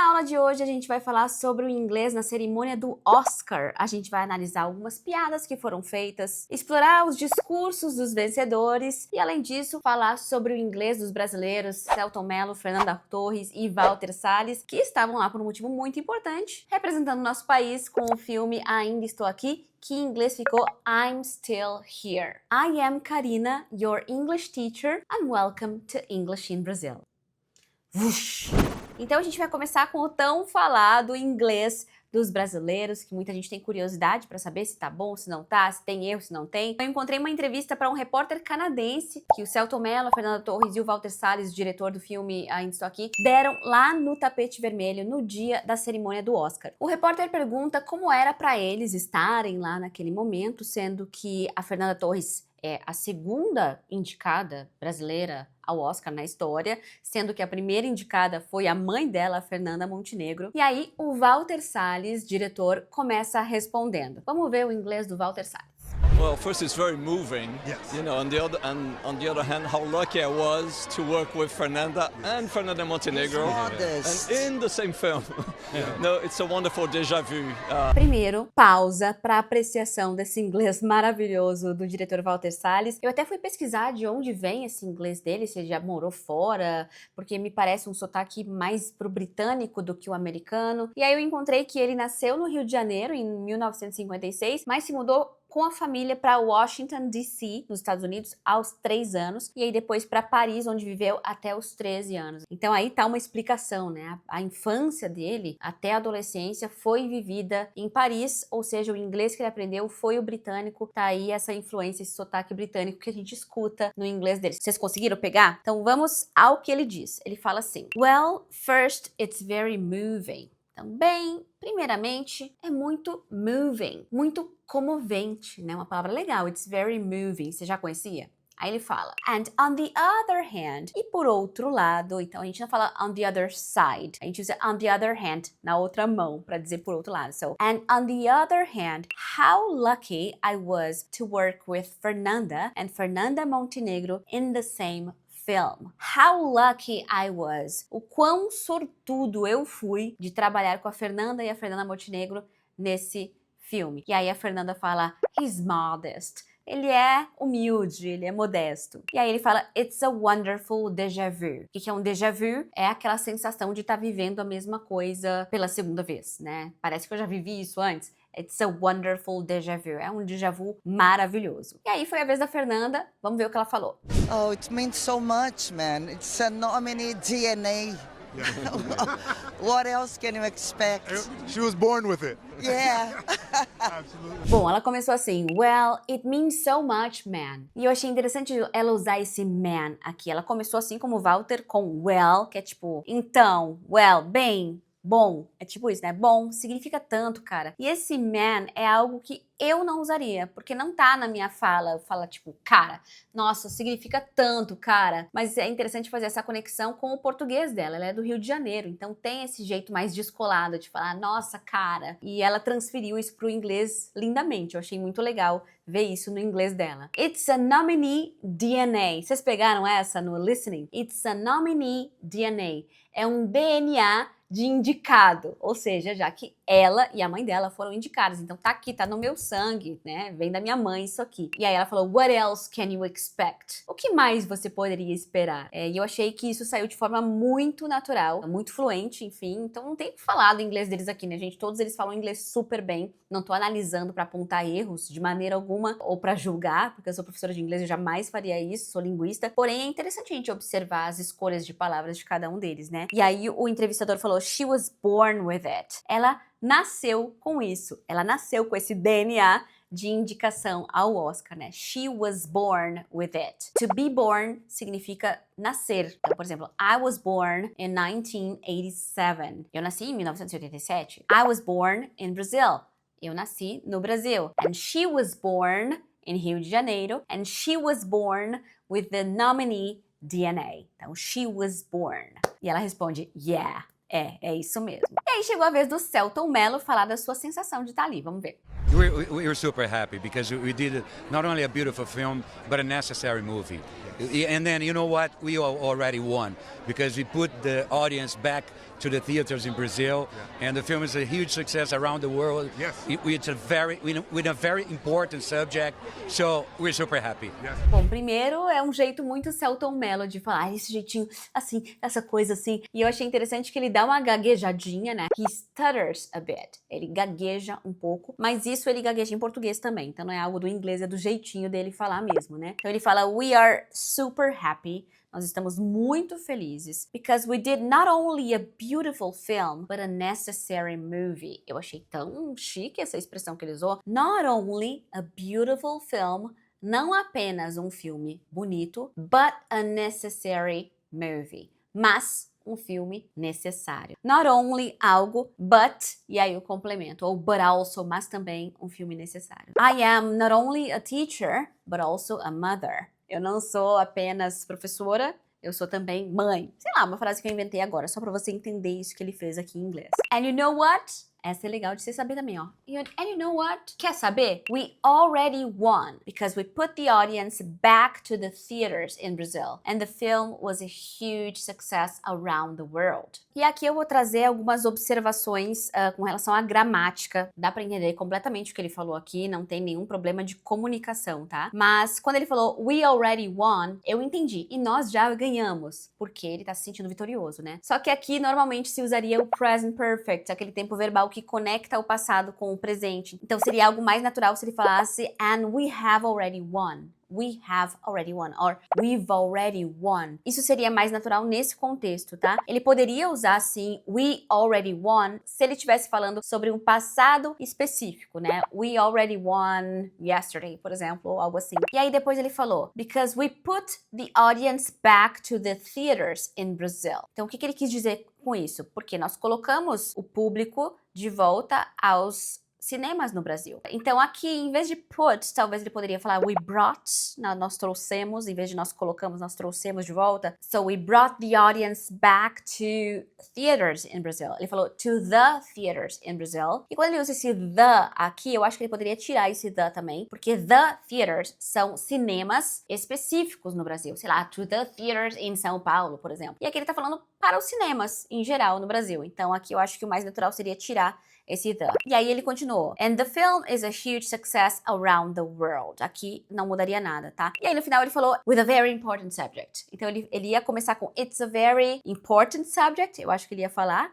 Na aula de hoje a gente vai falar sobre o inglês na cerimônia do Oscar. A gente vai analisar algumas piadas que foram feitas, explorar os discursos dos vencedores e, além disso, falar sobre o inglês dos brasileiros Selton Mello, Fernanda Torres e Walter Salles, que estavam lá por um motivo muito importante, representando o nosso país com o filme Ainda Estou Aqui, que em inglês ficou I'm Still Here. I am Karina, your English teacher, and welcome to English in Brazil. Vush! Então a gente vai começar com o tão falado inglês dos brasileiros, que muita gente tem curiosidade para saber se tá bom, se não tá, se tem erro, se não tem. Eu encontrei uma entrevista para um repórter canadense que o Selton Mello, a Fernanda Torres e o Walter Salles, o diretor do filme Ainda Estou Aqui, deram lá no tapete vermelho no dia da cerimônia do Oscar. O repórter pergunta como era para eles estarem lá naquele momento, sendo que a Fernanda Torres é a segunda indicada brasileira ao Oscar na história, sendo que a primeira indicada foi a mãe dela, a Fernanda Montenegro. E aí o Walter Salles, diretor, começa respondendo. Vamos ver o inglês do Walter Salles. Well, first it's very moving, Yes. you know, on the other hand, how lucky I was to work with Fernanda and Fernanda Montenegro Modest. and in the same film. No, it's a wonderful déjà vu. Primeiro, pausa para apreciação desse inglês maravilhoso do diretor Walter Salles. Eu até fui pesquisar de onde vem esse inglês dele, se ele já morou fora, porque me parece um sotaque mais pro britânico do que o americano. E aí eu encontrei que ele nasceu no Rio de Janeiro em 1956, mas se mudou com a família para Washington, D.C., nos Estados Unidos, aos 3 anos, e aí depois para Paris, onde viveu até os 13 anos. Então aí tá uma explicação, né? A infância dele, até a adolescência, foi vivida em Paris, ou seja, o inglês que ele aprendeu foi o britânico, tá aí essa influência, esse sotaque britânico que a gente escuta no inglês dele. Vocês conseguiram pegar? Então vamos ao que ele diz. Ele fala assim: Well, first, it's very moving. Também, primeiramente, é muito moving, muito comovente, né? Uma palavra legal, it's very moving. Você já conhecia? Aí ele fala, and on the other hand, e por outro lado, então a gente não fala on the other side, a gente usa on the other hand, na outra mão, para dizer por outro lado. So, and on the other hand, how lucky I was to work with Fernanda and Fernanda Montenegro in the same film. How lucky I was. O quão sortudo eu fui de trabalhar com a Fernanda e a Fernanda Montenegro nesse filme. E aí a Fernanda fala, he's modest. Ele é humilde, ele é modesto. E aí ele fala, it's a wonderful déjà vu. O que é um déjà vu? É aquela sensação de estar vivendo a mesma coisa pela segunda vez, né? Parece que eu já vivi isso antes. It's a wonderful déjà vu. É um déjà vu maravilhoso. E aí foi a vez da Fernanda. Vamos ver o que ela falou. Oh, it means so much, man. It's a nominee DNA. What else can you expect? She was born with it. Yeah. Absolutely. Bom, ela começou assim, well, it means so much, man. E eu achei interessante ela usar esse man aqui. Ela começou assim como o Walter com well, que é tipo, então, well, bem, bom. É tipo isso, né? Bom significa tanto, cara. E esse man é algo que eu não usaria, porque não tá na minha fala. Fala tipo, cara, nossa, significa tanto, cara. Mas é interessante fazer essa conexão com o português dela. Ela é do Rio de Janeiro, então tem esse jeito mais descolado de falar, nossa, cara. E ela transferiu isso pro inglês lindamente. Eu achei muito legal ver isso no inglês dela. It's a nominee DNA. Vocês pegaram essa no listening? It's a nominee DNA. É um DNA de indicado, ou seja, já que ela e a mãe dela foram indicadas, então tá aqui, tá no meu sangue, né, vem da minha mãe isso aqui. E aí ela falou, what else can you expect? O que mais você poderia esperar? E eu achei que isso saiu de forma muito natural, muito fluente, enfim, então não tem o que falar do inglês deles aqui, né, gente, todos eles falam inglês super bem, não tô analisando pra apontar erros de maneira alguma, ou pra julgar, porque eu sou professora de inglês, eu jamais faria isso, sou linguista, porém é interessante a gente observar as escolhas de palavras de cada um deles, né. E aí o entrevistador falou, she was born with it. Ela nasceu com isso. Ela nasceu com esse DNA de indicação ao Oscar, né? She was born with it. To be born significa nascer. Então, por exemplo, I was born in 1987. Eu nasci em 1987. I was born in Brazil. Eu nasci no Brasil. And she was born in Rio de Janeiro. And she was born with the nominee DNA. Então, she was born. E ela responde, yeah. É isso mesmo. E aí chegou a vez do Selton Mello falar da sua sensação de estar ali. Vamos ver. We were super happy because we did not only a beautiful film, but a necessary movie. And then, you know what? We already won because we put the audience back to the theaters in Brazil, and the film is a huge success around the world. Yes. It's a with a very important subject, so we're super happy. Yes. Bom, primeiro é um jeito muito Selton Mello de falar, esse jeitinho assim, essa coisa assim. E eu achei interessante que ele dá uma gaguejadinha, né? He stutters a bit. Ele gagueja um pouco, mas isso ele gagueja em português também. Então não é algo do inglês, é do jeitinho dele falar mesmo, né? Então ele fala, we are super happy. Nós estamos muito felizes because we did not only a beautiful film, but a necessary movie. Eu achei tão chique essa expressão que ele usou. Not only a beautiful film, não apenas um filme bonito, but a necessary movie. Mas um filme necessário. Not only algo, but, e aí o complemento, ou but also, mas também um filme necessário. I am not only a teacher, but also a mother. Eu não sou apenas professora, eu sou também mãe. Sei lá, uma frase que eu inventei agora, só pra você entender isso que ele fez aqui em inglês. And you know what? Essa é legal de você saber também, ó. And you know what? Quer saber? We already won because we put the audience back to the theaters in Brazil. And the film was a huge success around the world. E aqui eu vou trazer algumas observações com relação à gramática. Dá pra entender completamente o que ele falou aqui, não tem nenhum problema de comunicação, tá? Mas quando ele falou we already won, eu entendi. E nós já ganhamos, porque ele tá se sentindo vitorioso, né? Só que aqui normalmente se usaria o present perfect, aquele tempo verbal que conecta o passado com o presente. Então seria algo mais natural se ele falasse and we have already won. We have already won, or we've already won. Isso seria mais natural nesse contexto, tá? Ele poderia usar, assim, we already won, se ele estivesse falando sobre um passado específico, né? We already won yesterday, por exemplo, ou algo assim. E aí depois ele falou, because we put the audience back to the theaters in Brazil. Então, o que ele quis dizer com isso? Porque nós colocamos o público de volta aos cinemas no Brasil. Então aqui, em vez de put, talvez ele poderia falar we brought, nós trouxemos, em vez de nós colocamos, nós trouxemos de volta. So we brought the audience back to theaters in Brazil. Ele falou to the theaters in Brazil. E quando ele usa esse the aqui, eu acho que ele poderia tirar esse the também, porque the theaters são cinemas específicos no Brasil. Sei lá, to the theaters in São Paulo, por exemplo. E aqui ele tá falando para os cinemas em geral no Brasil. Então aqui eu acho que o mais natural seria tirar esse the. E aí ele continuou. And the film is a huge success around the world. Aqui não mudaria nada, tá? E aí no final ele falou with a very important subject. Então ele ia começar com it's a very important subject. Eu acho que ele ia falar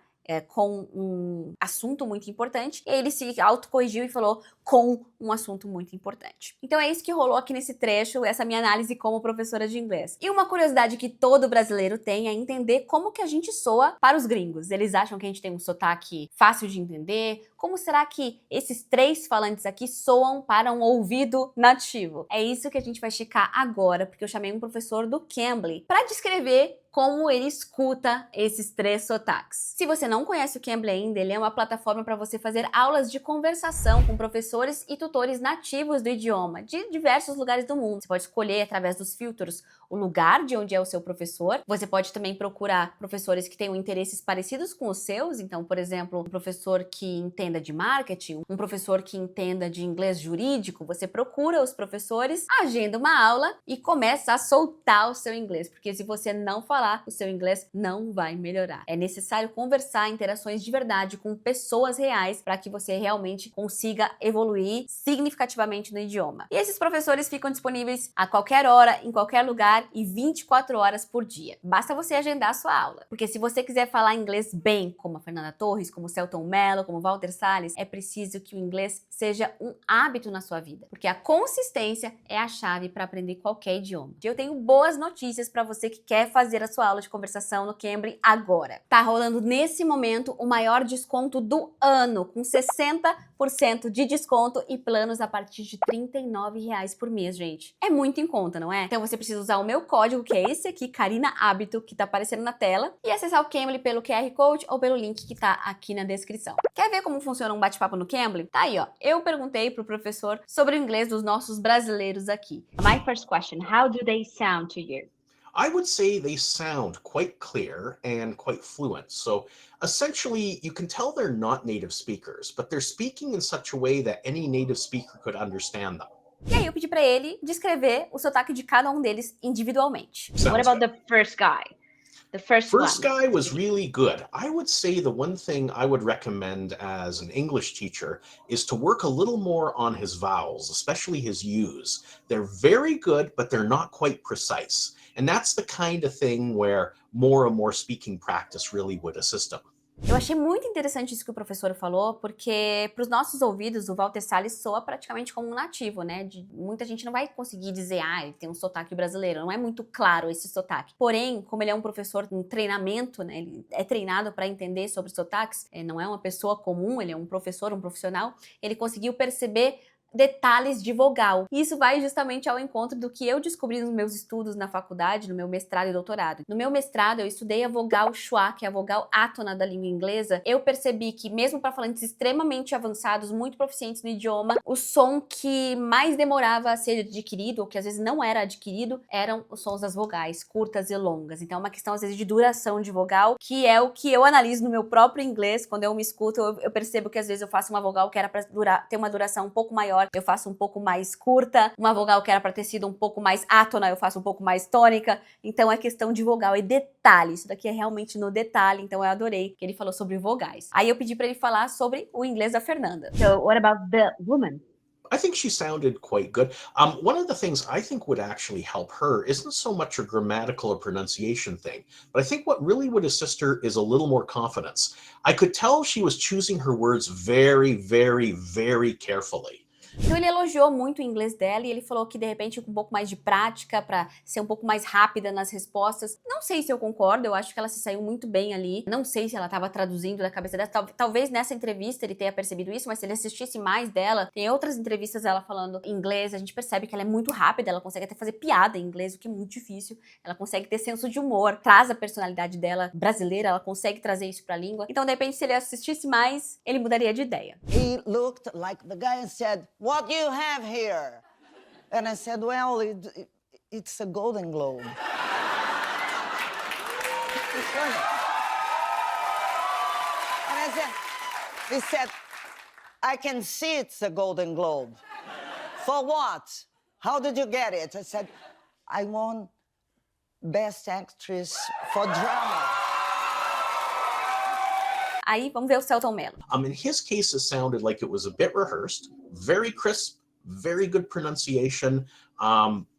com um assunto muito importante. E aí ele se autocorrigiu e falou com um assunto muito importante. Então é isso que rolou aqui nesse trecho, essa minha análise como professora de inglês. E uma curiosidade que todo brasileiro tem é entender como que a gente soa para os gringos. Eles acham que a gente tem um sotaque fácil de entender. Como será que esses três falantes aqui soam para um ouvido nativo? É isso que a gente vai checar agora, porque eu chamei um professor do Cambly para descrever como ele escuta esses três sotaques. Se você não conhece o Cambly ainda, ele é uma plataforma para você fazer aulas de conversação com professores e tutores nativos do idioma de diversos lugares do mundo. Você pode escolher através dos filtros o lugar de onde é o seu professor. Você pode também procurar professores que tenham interesses parecidos com os seus. Então, por exemplo, um professor que entenda de marketing, um professor que entenda de inglês jurídico. Você procura os professores, agenda uma aula e começa a soltar o seu inglês, porque se você não falar, o seu inglês não vai melhorar. É necessário conversar, interações de verdade com pessoas reais para que você realmente consiga evoluir significativamente no idioma. E esses professores ficam disponíveis a qualquer hora, em qualquer lugar e 24 horas por dia. Basta você agendar a sua aula. Porque se você quiser falar inglês bem, como a Fernanda Torres, como o Selton Mello, como o Walter Salles, é preciso que o inglês seja um hábito na sua vida. Porque a consistência é a chave para aprender qualquer idioma. E eu tenho boas notícias para você que quer fazer a sua aula de conversação no Cambly agora. Tá rolando nesse momento o maior desconto do ano, com 60% de desconto e planos a partir de R$ 39,00 por mês, gente. É muito em conta, não é? Então você precisa usar o meu código, que é esse aqui, Karina Hábito, que tá aparecendo na tela, e acessar o Cambly pelo QR Code ou pelo link que tá aqui na descrição. Quer ver como funciona um bate-papo no Cambly? Tá aí, ó. Eu perguntei pro professor sobre o inglês dos nossos brasileiros aqui. My first question, how do they sound to you? I would say they sound quite clear and quite fluent. So essentially, you can tell they're not native speakers, but they're speaking in such a way that any native speaker could understand them. E aí eu pedi pra ele descrever o sotaque de cada um deles individualmente. Sounds What about good. the first guy? The first First one. guy was really good. I would say the one thing I would recommend as an English teacher is to work a little more on his vowels, especially his U's. They're very good, but they're not quite precise. And that's the kind of thing where more and more speaking practice really would assist him. Eu achei muito interessante isso que o professor falou, porque para os nossos ouvidos o Walter Salles soa praticamente como um nativo, né? Muita gente não vai conseguir dizer, ele tem um sotaque brasileiro, não é muito claro esse sotaque. Porém, como ele é um professor com treinamento, né? Ele é treinado para entender sobre sotaques, não é uma pessoa comum, ele é um professor, um profissional, ele conseguiu perceber detalhes de vogal. E isso vai justamente ao encontro do que eu descobri nos meus estudos na faculdade, no meu mestrado e doutorado. No meu mestrado, eu estudei a vogal schwa, que é a vogal átona da língua inglesa. Eu percebi que, mesmo para falantes extremamente avançados, muito proficientes no idioma, o som que mais demorava a ser adquirido, ou que às vezes não era adquirido, eram os sons das vogais, curtas e longas. Então é uma questão, às vezes, de duração de vogal, que é o que eu analiso no meu próprio inglês. Quando eu me escuto, eu percebo que às vezes eu faço uma vogal que era para ter uma duração um pouco maior, eu faço um pouco mais curta, uma vogal que era para ter sido um pouco mais átona, eu faço um pouco mais tônica. Então é questão de vogal e detalhe, isso daqui é realmente no detalhe, então eu adorei que ele falou sobre vogais. Aí eu pedi para ele falar sobre o inglês da Fernanda. So what about the woman? I think she sounded quite good. One of the things I think would actually help her isn't so much a grammatical or pronunciation thing, but I think what really would assist her is a little more confidence. I could tell she was choosing her words very, very, very carefully. Então ele elogiou muito o inglês dela e ele falou que de repente com um pouco mais de prática para ser um pouco mais rápida nas respostas. Não sei se eu concordo, eu acho que ela se saiu muito bem ali. Não sei se ela estava traduzindo da cabeça dela. Talvez nessa entrevista ele tenha percebido isso, mas se ele assistisse mais dela, tem outras entrevistas dela falando inglês, a gente percebe que ela é muito rápida, ela consegue até fazer piada em inglês, o que é muito difícil. Ela consegue ter senso de humor, traz a personalidade dela brasileira, ela consegue trazer isso para a língua. Então de repente se ele assistisse mais, ele mudaria de ideia. He looked like the guy and said, "What do you have here?" And I said, "Well, it's a Golden Globe." And he said, "I can see it's a Golden Globe. For what? How did you get it?" I said, "I won Best Actress for Drama." Aí vamos ver o Selton Mello. In his case, it sounded like it was a bit rehearsed, very crisp, very good pronunciation,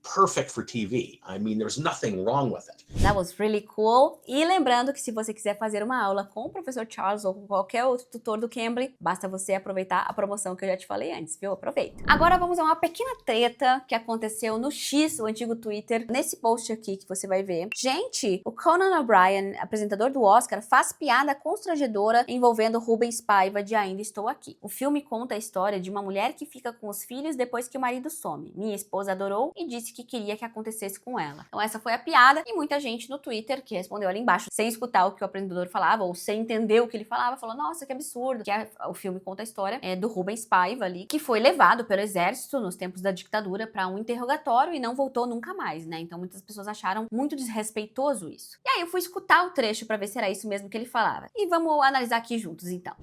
perfect for TV. I mean, there's nothing wrong with it. That was really cool. E lembrando que se você quiser fazer uma aula com o professor Charles ou com qualquer outro tutor do Cambly, basta você aproveitar a promoção que eu já te falei antes, viu? Aproveita. Agora vamos a uma pequena treta que aconteceu no X, o antigo Twitter, nesse post aqui que você vai ver. Gente, o Conan O'Brien, apresentador do Oscar, faz piada constrangedora envolvendo Rubens Paiva de Ainda Estou Aqui. O filme conta a história de uma mulher que fica com os filhos depois que o marido some. Minha esposa adorou e disse que queria que acontecesse com ela. Então essa foi a piada e muita gente no Twitter que respondeu ali embaixo, sem escutar o que o apresentador falava ou sem entender o que ele falava, falou, nossa, que absurdo. Que o filme conta a história do Rubens Paiva ali, que foi levado pelo exército nos tempos da ditadura para um interrogatório e não voltou nunca mais, né? Então muitas pessoas acharam muito desrespeitoso isso. E aí eu fui escutar o trecho para ver se era isso mesmo que ele falava. E vamos analisar aqui juntos então.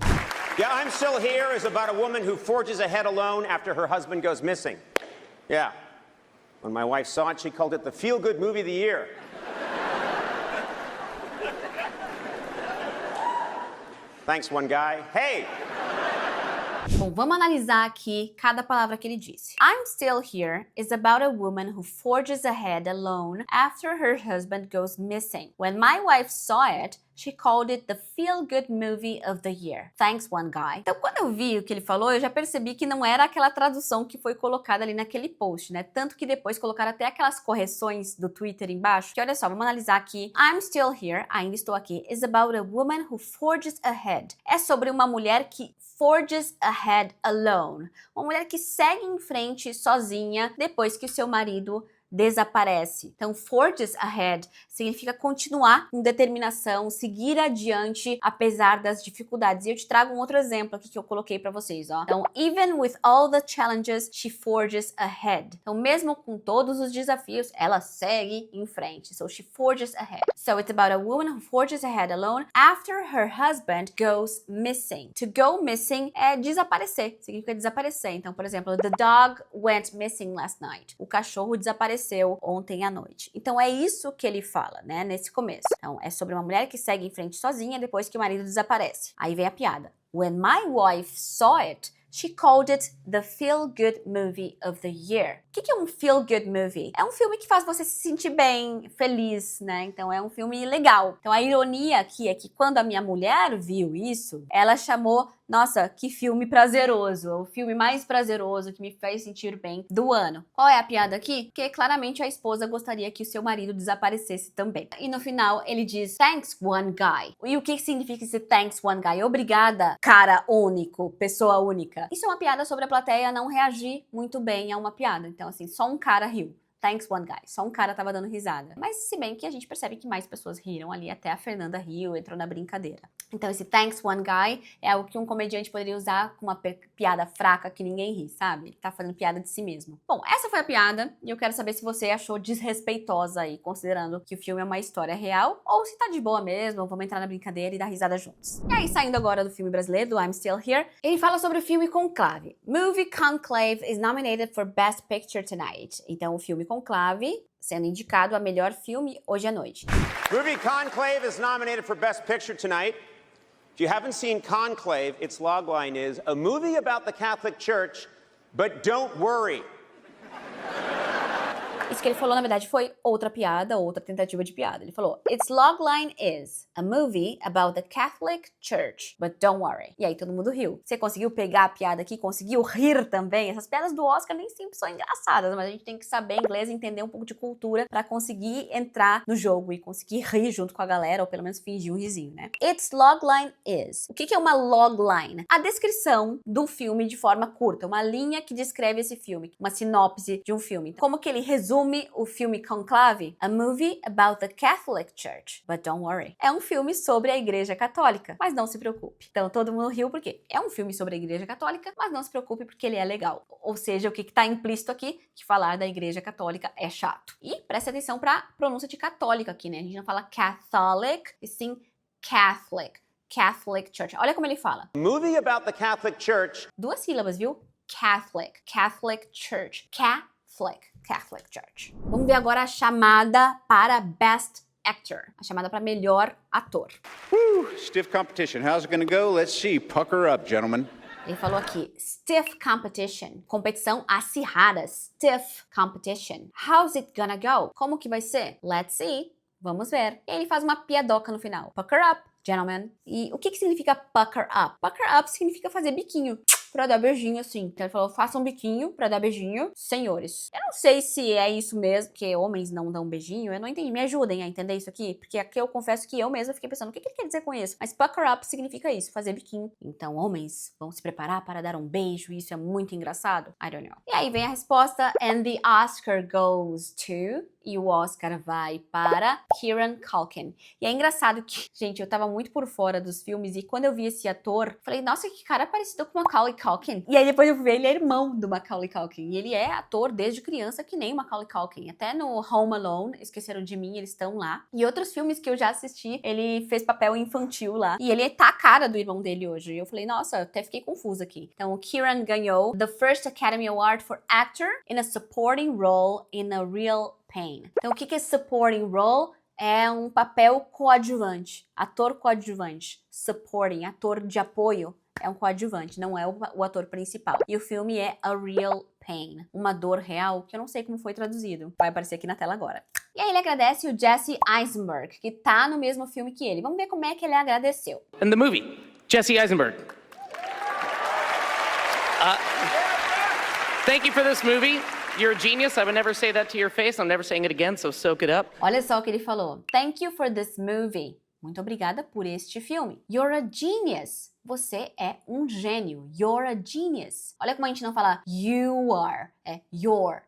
Yeah, I'm Still Here is about a woman who forges ahead alone after her husband goes missing. Yeah. When my wife saw it, she called it the feel-good movie of the year. Thanks, one guy. Hey! Bom, vamos analisar aqui cada palavra que ele disse. I'm Still Here is about a woman who forges ahead alone after her husband goes missing. When my wife saw it, she called it the feel-good movie of the year. Thanks, one guy. Então, quando eu vi o que ele falou, eu já percebi que não era aquela tradução que foi colocada ali naquele post, né? Tanto que depois colocaram até aquelas correções do Twitter embaixo. Que olha só, vamos analisar aqui. I'm Still Here, ainda estou aqui, is about a woman who forges ahead. É sobre uma mulher que forges ahead alone. Uma mulher que segue em frente sozinha depois que o seu marido desaparece. Então, forges ahead significa continuar com determinação, seguir adiante apesar das dificuldades. E eu te trago um outro exemplo aqui que eu coloquei para vocês, ó. Então, even with all the challenges, she forges ahead. Então, mesmo com todos os desafios, ela segue em frente. So, she forges ahead. So, it's about a woman who forges ahead alone after her husband goes missing. To go missing é desaparecer, significa desaparecer. Então, por exemplo, the dog went missing last night. O cachorro desapareceu desapareceu ontem à noite. Então é isso que ele fala, né, nesse começo. Então é sobre uma mulher que segue em frente sozinha depois que o marido desaparece. Aí vem a piada. When my wife saw it, she called it the feel-good movie of the year. O que é um feel-good movie? É um filme que faz você se sentir bem, feliz, né? Então é um filme legal. Então a ironia aqui é que quando a minha mulher viu isso, ela chamou, nossa, que filme prazeroso, o filme mais prazeroso que me fez sentir bem do ano. Qual é a piada aqui? Porque claramente a esposa gostaria que o seu marido desaparecesse também. E no final ele diz, thanks one guy. E o que significa esse thanks one guy? Obrigada, cara único, pessoa única. Isso é uma piada sobre a plateia não reagir muito bem a uma piada. Então, assim, só um cara riu. Thanks one guy. Só um cara tava dando risada. Mas se bem que a gente percebe que mais pessoas riram ali, até a Fernanda riu, entrou na brincadeira. Então esse thanks one guy é algo que um comediante poderia usar com uma piada fraca que ninguém ri, sabe? Ele tá fazendo piada de si mesmo. Bom, essa foi a piada e eu quero saber se você achou desrespeitosa aí, considerando que o filme é uma história real, ou se tá de boa mesmo, vamos entrar na brincadeira e dar risada juntos. E aí, saindo agora do filme brasileiro, do I'm Still Here, ele fala sobre o filme Conclave. Movie Conclave is nominated for Best Picture tonight. Então o filme Conclave sendo indicado a melhor filme hoje à noite. Movie Conclave is nominated for Best Picture tonight. If you haven't seen Conclave, its logline is a movie about the Catholic Church, but don't worry. Isso que ele falou, na verdade, foi outra piada, outra tentativa de piada. Ele falou, its logline is a movie about the Catholic Church, but don't worry. E aí todo mundo riu. Você conseguiu pegar a piada aqui? Conseguiu rir também? Essas piadas do Oscar nem sempre são engraçadas, mas a gente tem que saber inglês e entender um pouco de cultura pra conseguir entrar no jogo e conseguir rir junto com a galera, ou pelo menos fingir um risinho, né? Its logline is. O que é uma logline? A descrição do filme de forma curta, uma linha que descreve esse filme, uma sinopse de um filme. Como que ele resume o filme Conclave? A movie about the Catholic Church, but don't worry. É um filme sobre a Igreja Católica, mas não se preocupe. Então todo mundo riu porque é um filme sobre a Igreja Católica, mas não se preocupe porque ele é legal. Ou seja, o que está implícito aqui? Que falar da Igreja Católica é chato. E preste atenção para a pronúncia de católica aqui, né? A gente não fala Catholic, e sim Catholic. Catholic Church. Olha como ele fala. Movie about the Catholic Church. 2 sílabas, viu? Catholic. Catholic Church. Catholic Church. Vamos ver agora a chamada para Best Actor. A chamada para melhor ator. Stiff competition. How's it gonna go? Let's see. Pucker up, gentlemen. Ele falou aqui, stiff competition, competição acirrada, stiff competition. How's it gonna go? Como que vai ser? Let's see. Vamos ver. E ele faz uma piadoca no final. Pucker up, gentlemen. E o que significa pucker up? Pucker up significa fazer biquinho. Pra dar beijinho, assim. Então ele falou, faça um biquinho pra dar beijinho, senhores. Eu não sei se é isso mesmo, que homens não dão beijinho. Eu não entendi. Me ajudem a entender isso aqui. Porque aqui eu confesso que eu mesma fiquei pensando, o que ele quer dizer com isso? Mas pucker up significa isso, fazer biquinho. Então homens vão se preparar para dar um beijo. Isso é muito engraçado. I don't know. E aí vem a resposta. And the Oscar goes to... E o Oscar vai para Kieran Culkin. E é engraçado que, gente, eu tava muito por fora dos filmes e quando eu vi esse ator, falei, nossa, que cara parecido com o Macaulay Culkin. E aí depois eu vi, ele é irmão do Macaulay Culkin. E ele é ator desde criança que nem o Macaulay Culkin. Até no Home Alone, Esqueceram de Mim, eles estão lá. E outros filmes que eu já assisti, ele fez papel infantil lá. E ele tá a cara do irmão dele hoje. E eu falei, nossa, até fiquei confusa aqui. Então o Kieran ganhou the First Academy Award for Actor in a Supporting Role in a Real Pain. Então, o que é supporting role? É um papel coadjuvante. Ator coadjuvante. Supporting, ator de apoio. É um coadjuvante, não é o ator principal. E o filme é A Real Pain. Uma dor real, que eu não sei como foi traduzido. Vai aparecer aqui na tela agora. E aí ele agradece o Jesse Eisenberg, que tá no mesmo filme que ele. Vamos ver como é que ele agradeceu. In the movie, Jesse Eisenberg. Thank you for this movie. You're a genius. I would never say that to your face. I'm never saying it again, so soak it up. Olha só o que ele falou. Thank you for this movie. Muito obrigada por este filme. You're a genius. Você é um gênio. You're a genius. Olha como a gente não fala you are. É your.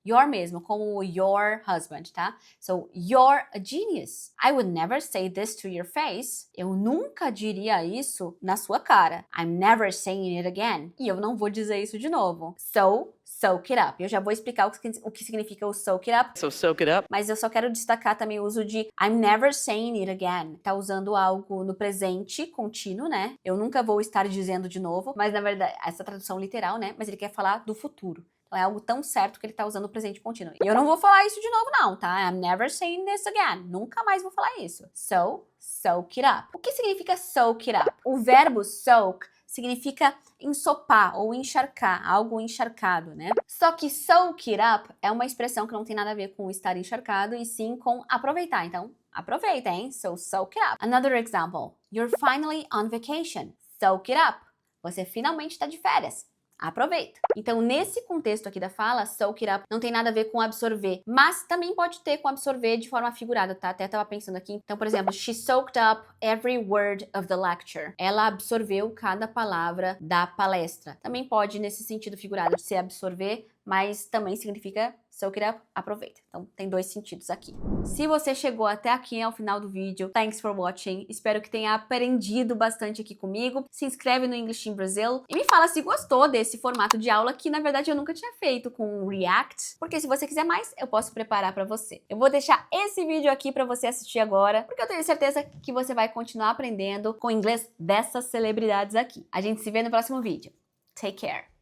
Your mesmo, como your husband, tá? So, you're a genius. I would never say this to your face. Eu nunca diria isso na sua cara. I'm never saying it again. E eu não vou dizer isso de novo. So, soak it up. Eu já vou explicar o que significa o soak it up. So soak it up. Mas eu só quero destacar também o uso de I'm never saying it again. Tá usando algo no presente contínuo, né? Eu nunca vou estar dizendo de novo. Mas, na verdade, essa tradução literal, né? Mas ele quer falar do futuro. Então é algo tão certo que ele tá usando o presente contínuo. E eu não vou falar isso de novo não, tá? I'm never saying this again. Nunca mais vou falar isso. So, soak it up. O que significa soak it up? O verbo soak significa ensopar ou encharcar, algo encharcado, né? Só que soak it up é uma expressão que não tem nada a ver com estar encharcado e sim com aproveitar. Então, aproveita, hein? So, soak it up. Another example. You're finally on vacation. Soak it up. Você finalmente está de férias. Aproveita. Então, nesse contexto aqui da fala, soak it up não tem nada a ver com absorver, mas também pode ter com absorver de forma figurada, tá? Até tava pensando aqui. Então, por exemplo, she soaked up every word of the lecture. Ela absorveu cada palavra da palestra. Também pode, nesse sentido figurado, ser absorver, mas também significa soak it up, aproveita. Então, tem dois sentidos aqui. Se você chegou até aqui ao final do vídeo, thanks for watching. Espero que tenha aprendido bastante aqui comigo. Se inscreve no English in Brazil e me fala se gostou desse formato de aula que, na verdade, eu nunca tinha feito com React, porque se você quiser mais, eu posso preparar para você. Eu vou deixar esse vídeo aqui para você assistir agora, porque eu tenho certeza que você vai continuar aprendendo com o inglês dessas celebridades aqui. A gente se vê no próximo vídeo. Take care!